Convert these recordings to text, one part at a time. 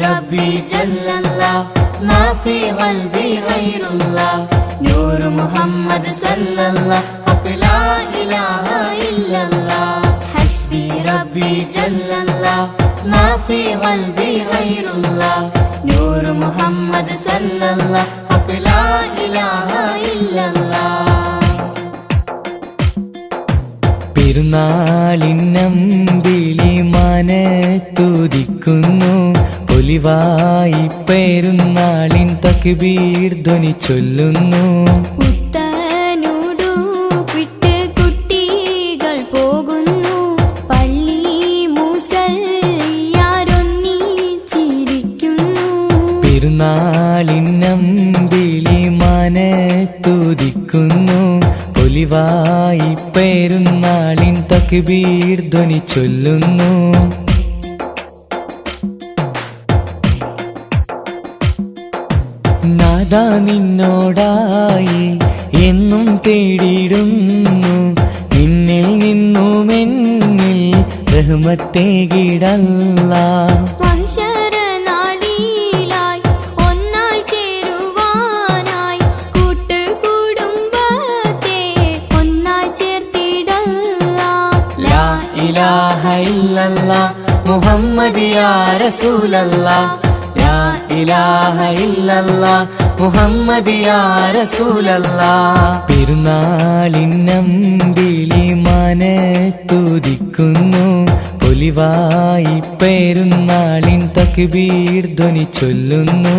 ربي جل الله ما في قلبي غير الله نور محمد صلى الله حق لا إله إلا الله حسبي ربي جل الله ما في قلبي غير الله نور محمد صلى الله حق لا إله إلا الله പെരുന്നാളിന്നമ്പിളി മനത്തുദിക്കുന്നു പൊലിവായി പെരുന്നാളിൻ തക്ബീർ ധ്വനി ചൊല്ലുന്നു. പുത്തനുടുപ്പിട്ട് കുട്ടികൾ പോകുന്നു പള്ളി മുസല്ലിയാരൊന്നിച്ചിരിക്കുന്നു. പെരുന്നാളിന്നമ്പിളി മനത്തുദിക്കുന്നു പൊലിവായി പെരുന്നാളിൻ തക്ബീർ ധ്വനി ചൊല്ലുന്നു. നാദാ നിന്നോടായി എന്നും തേടിയിടുന്നു നിന്നിൽ നിന്നുമെന്നിൽ റഹ്മത്തേകിടല്ലാഹ്. മഹ്ശറനാളിലായി ഒന്നായി ചേരുവാനായി കൂട്ടുകുടുംബത്തെ ഒന്നായി ചേർത്തിടല്ലാഹ്. ലാ ഇലാഹ ഇല്ലല്ലാഹ് മുഹമ്മദ് യാ റസൂലല്ലാഹ് ലാ ഇലാഹ ഇല്ലല്ലാഹ് മുഹമ്മദ് യാ റസൂലല്ലാഹ്. പെരുന്നാളിന്നമ്പിളി മനത്തുദിക്കുന്നു പൊലിവായി പെരുന്നാളിൻ തക്ബീർ ധ്വനി ചൊല്ലുന്നു.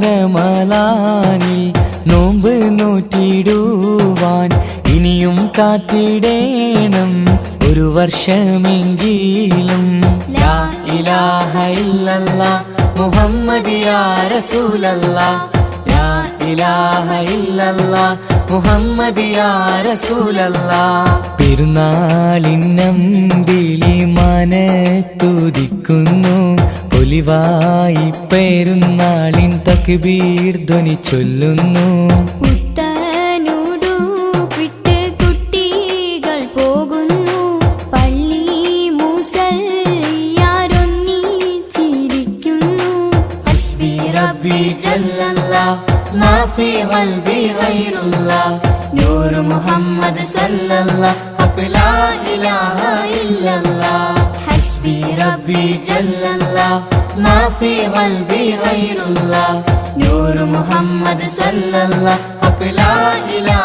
റമളാനിൽ നോമ്പ് നോറ്റിടുവാൻ ഇനിയും കാത്തിടേണം ഒരു വർഷമെങ്കിലും. ലാ ഇലാഹ ഇല്ലല്ലാഹ് മുഹമ്മദ് യാ റസൂലല്ലാഹ് ലാ ഇലാഹ ഇല്ലല്ലാഹ് മുഹമ്മദ് യാ റസൂലല്ലാഹ്. പെരുന്നാളിന്നമ്പിളി മനത്തുദിക്കുന്നു പൊലിവായി പെരുന്നാളിൻ തക്ബീർ ധ്വനി ചൊല്ലുന്നു. പുത്തനുടുപ്പിട്ട് കുട്ടികൾ പോകുന്നു പള്ളി മുസല്ലിയാരൊന്നിച്ചിരിക്കുന്നു. ഹസ്ബി റബ്ബി ജല്ലല്ലാഹ് മാ ഫീ ഖൽബി ഗൈറുല്ലാഹ് നൂർ മുഹമ്മദ് സല്ലല്ലാഹ് ഹഖ് ലാ ഇലാഹ ഇല്ലല്ലാഹ്. حسبي ربي جل الله ما في قلبي غير الله نور محمد صلى الله حق لا إله